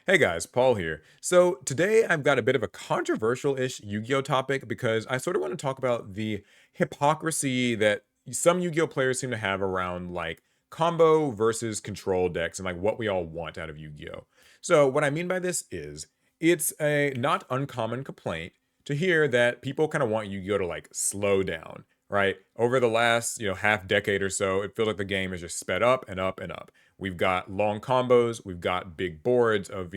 Hey guys, Paul here. So today I've got a bit of a controversial-ish Yu-Gi-Oh topic because I sort of want to talk about the hypocrisy that some Yu-Gi-Oh players seem to have around like combo versus control decks and like what we all want out of Yu-Gi-Oh. So what I mean by this is it's a not uncommon complaint to hear that people kind of want Yu-Gi-Oh to like slow down, right? Over the last, half decade or so, it feels like the game is just sped up and up and up. We've got long combos, we've got big boards of,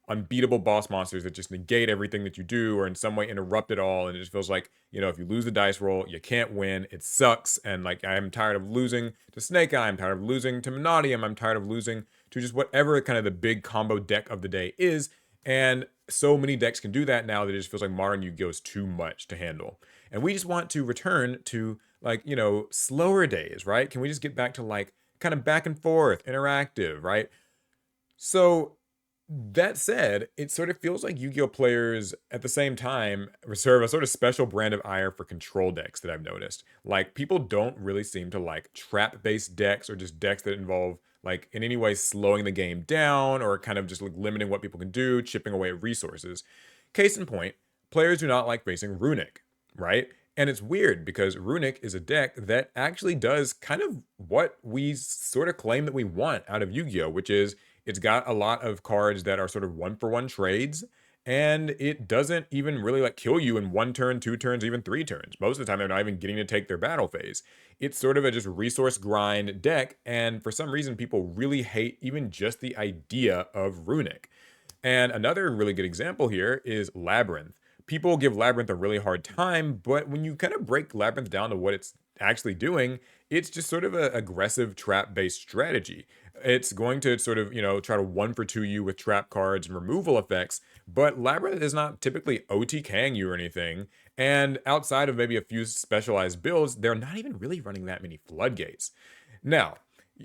unbeatable boss monsters that just negate everything that you do or in some way interrupt it all. And it just feels like, if you lose the dice roll, you can't win. It sucks. And like, I'm tired of losing to Snake Eye. I'm tired of losing to Monodium. I'm tired of losing to just whatever kind of the big combo deck of the day is. And so many decks can do that now that it just feels like modern Yu-Gi-Oh is too much to handle. And we just want to return to like, slower days, right? Can we just get back to like kind of back and forth, interactive, right? So that said, it sort of feels like Yu-Gi-Oh players at the same time reserve a sort of special brand of ire for control decks that I've noticed. Like people don't really seem to like trap-based decks or just decks that involve like in any way slowing the game down or kind of just like limiting what people can do, chipping away at resources. Case in point, players do not like facing Runic, right? And it's weird because Runic is a deck that actually does kind of what we sort of claim that we want out of Yu-Gi-Oh, which is it's got a lot of cards that are sort of one for one trades, and it doesn't even really like kill you in one turn, two turns, even three turns. Most of the time, they're not even getting to take their battle phase. It's sort of a just resource grind deck, and for some reason, people really hate even just the idea of Runic. And another really good example here is Labyrinth. People give Labyrinth a really hard time, but when you kind of break Labyrinth down to what it's actually doing, it's just sort of an aggressive trap based strategy. It's going to sort of, try to one for two you with trap cards and removal effects, but Labyrinth is not typically OTKing you or anything. And outside of maybe a few specialized builds, they're not even really running that many floodgates. Now,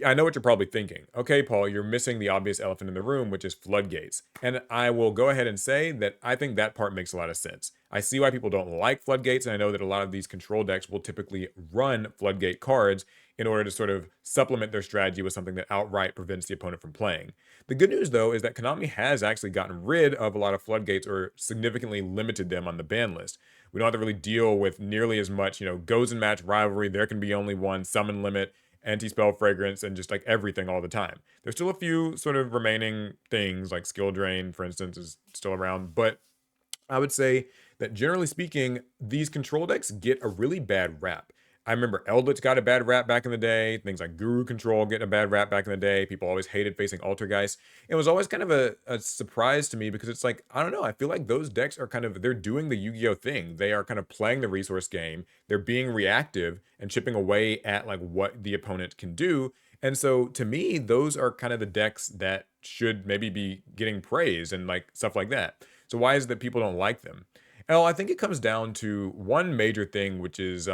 I know what you're probably thinking. Okay, Paul, you're missing the obvious elephant in the room, which is floodgates. And I will go ahead and say that I think that part makes a lot of sense. I see why people don't like floodgates, and I know that a lot of these control decks will typically run floodgate cards in order to sort of supplement their strategy with something that outright prevents the opponent from playing. The good news, though, is that Konami has actually gotten rid of a lot of floodgates or significantly limited them on the ban list. We don't have to really deal with nearly as much, goes and match rivalry. There can be only one summon limit, anti-spell fragrance, and just like everything all the time. There's still a few sort of remaining things like skill drain, for instance, is still around, but I would say that generally speaking, these control decks get a really bad rap. I remember Eldritch got a bad rap back in the day. Things like Guru Control getting a bad rap back in the day. People always hated facing Altergeist. It was always kind of a surprise to me because it's like, I don't know, I feel like those decks are kind of, they're doing the Yu-Gi-Oh thing. They are kind of playing the resource game. They're being reactive and chipping away at like what the opponent can do. And so to me, those are kind of the decks that should maybe be getting praise and like stuff like that. So why is it that people don't like them? Well, I think it comes down to one major thing, which is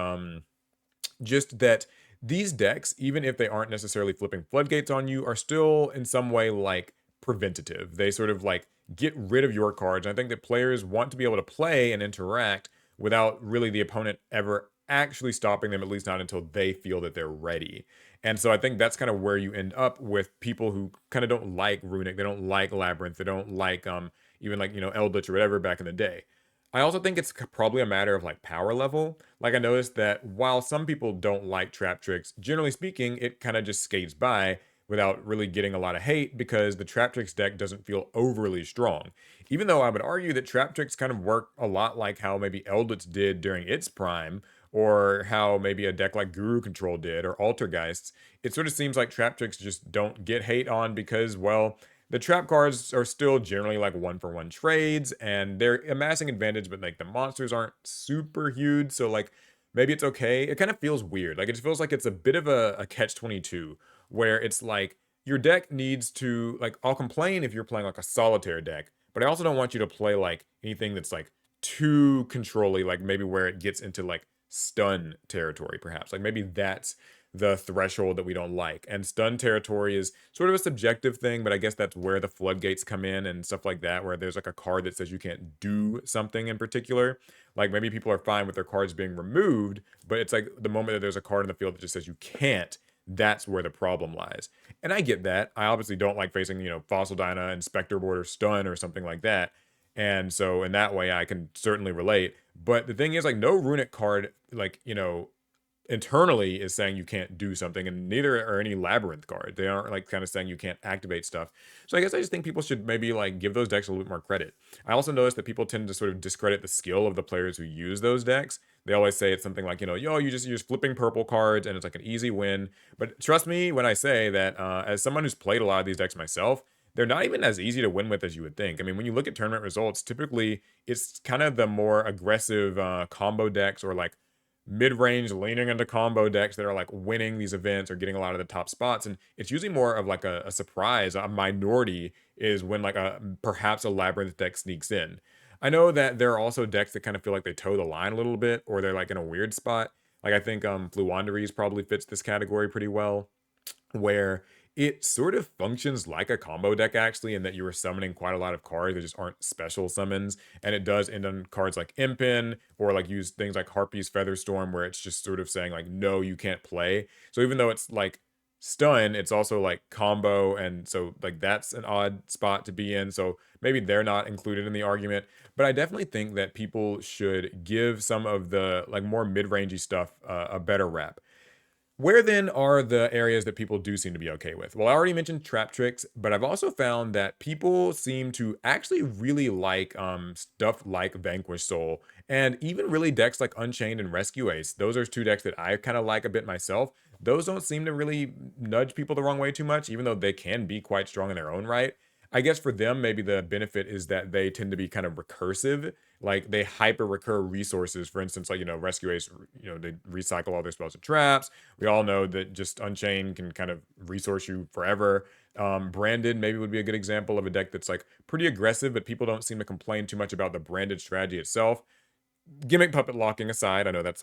just that these decks, even if they aren't necessarily flipping floodgates on you, are still in some way like preventative. They sort of like get rid of your cards. And I think that players want to be able to play and interact without really the opponent ever actually stopping them, at least not until they feel that they're ready. And so I think that's kind of where you end up with people who kind of don't like Runic, they don't like Labyrinth, they don't like even like, Eldritch or whatever back in the day. I also think it's probably a matter of like power level. Like I noticed that while some people don't like trap tricks, generally speaking, it kind of just skates by without really getting a lot of hate because the trap tricks deck doesn't feel overly strong. Even though I would argue that trap tricks kind of work a lot like how maybe Eldritch did during its prime, or how maybe a deck like Guru Control did, or Altergeists. It sort of seems like trap tricks just don't get hate on because, well, the trap cards are still generally like one for one trades and they're amassing advantage, but like the monsters aren't super huge. So like maybe it's okay. It kind of feels weird. Like it just feels like it's a bit of a catch 22 where it's like your deck needs to like, I'll complain if you're playing like a solitaire deck, but I also don't want you to play like anything that's like too controlly, like maybe where it gets into like stun territory, perhaps. Like maybe that's the threshold that we don't like. And stun territory is sort of a subjective thing, but I guess that's where the floodgates come in and stuff like that, where there's like a card that says you can't do something in particular. Like maybe people are fine with their cards being removed, but it's like the moment that there's a card in the field that just says you can't, that's where the problem lies. And I get that. I obviously don't like facing, Fossil Dyna and Spectre Board or Stun or something like that. And so in that way I can certainly relate. But the thing is, like, no runic card, like, internally is saying you can't do something, and neither are any labyrinth cards. They aren't like kind of saying you can't activate stuff. So I guess I just think people should maybe like give those decks a little bit more credit. I also noticed that people tend to sort of discredit the skill of the players who use those decks. They always say it's something like, yo, you're just flipping purple cards and it's like an easy win. But trust me when I say that, as someone who's played a lot of these decks myself, they're not even as easy to win with as you would think. I mean, when you look at tournament results, typically it's kind of the more aggressive combo decks, or like mid-range leaning into combo decks that are like winning these events or getting a lot of the top spots. And it's usually more of like a surprise. A minority is when like perhaps a labyrinth deck sneaks in. I know that there are also decks that kind of feel like they toe the line a little bit, or they're like in a weird spot. Like I think Fluandereeze probably fits this category pretty well, where it sort of functions like a combo deck actually, in that you are summoning quite a lot of cards that just aren't special summons, and it does end on cards like Impin, or like use things like Harpy's Featherstorm, where it's just sort of saying like, no, you can't play. So even though it's like stun, it's also like combo, and so like that's an odd spot to be in. So maybe they're not included in the argument, but I definitely think that people should give some of the like more mid-rangey stuff a better rap. Where then are the areas that people do seem to be okay with? Well, I already mentioned trap tricks, but I've also found that people seem to actually really like stuff like Vanquish Soul, and even really decks like Unchained and Rescue Ace. Those are two decks that I kind of like a bit myself. Those don't seem to really nudge people the wrong way too much, even though they can be quite strong in their own right. I guess for them, maybe the benefit is that they tend to be kind of recursive. Like they hyper recur resources. For instance, like, Rescue Ace, they recycle all their spells and traps. We all know that just Unchained can kind of resource you forever. Branded maybe would be a good example of a deck that's like pretty aggressive, but people don't seem to complain too much about the branded strategy itself. Gimmick puppet locking aside, I know that's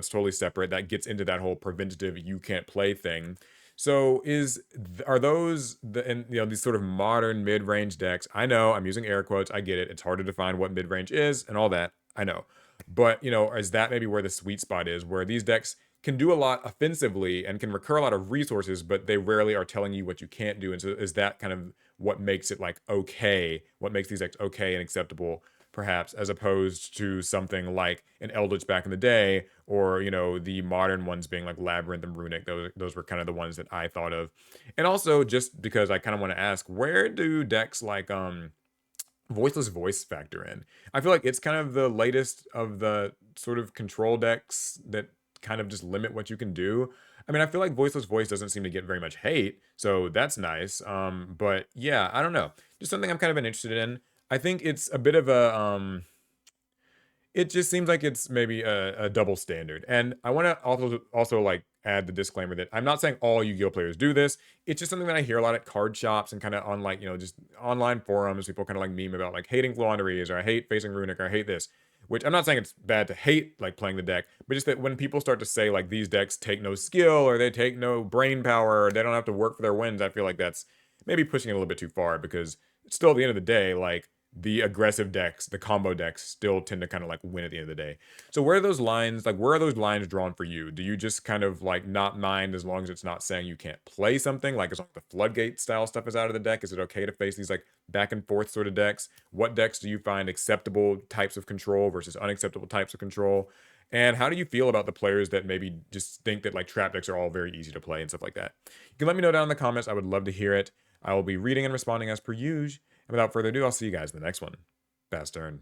totally separate. That gets into that whole preventative you can't play thing. So are those and these sort of modern mid-range decks? I know I'm using air quotes. I get it. It's hard to define what mid-range is and all that. I know. But, is that maybe where the sweet spot is, where these decks can do a lot offensively and can recur a lot of resources, but they rarely are telling you what you can't do. And so is that kind of what makes it like okay, what makes these decks okay and acceptable, perhaps, as opposed to something like an Eldritch back in the day, or the modern ones being like Labyrinth and Runic. Those were kind of the ones that I thought of. And also, just because I kind of want to ask, where do decks like Voiceless Voice factor in? I feel like it's kind of the latest of the sort of control decks that kind of just limit what you can do. I mean, I feel like Voiceless Voice doesn't seem to get very much hate, so that's nice. But yeah, I don't know. Just something I'm kind of been interested in. I think it's a bit of a it just seems like it's maybe a double standard. And I want to also like add the disclaimer that I'm not saying all Yu-Gi-Oh players do this. It's just something that I hear a lot at card shops and kind of on like, just online forums. People kind of like meme about like hating Fluandereeze, or I hate facing Runic, or I hate this. Which I'm not saying it's bad to hate like playing the deck, but just that when people start to say like these decks take no skill, or they take no brain power, or they don't have to work for their wins, I feel like that's maybe pushing it a little bit too far, because still at the end of the day, like the aggressive decks, the combo decks still tend to kind of like win at the end of the day. So where are those lines, like where are those lines drawn for you? Do you just kind of like not mind as long as it's not saying you can't play something, like as long as the floodgate style stuff is out of the deck? Is it okay to face these like back and forth sort of decks? What decks do you find acceptable types of control versus unacceptable types of control? And how do you feel about the players that maybe just think that like trap decks are all very easy to play and stuff like that? You can let me know down in the comments. I would love to hear it. I will be reading and responding as per usual. And without further ado, I'll see you guys in the next one. Fast turn.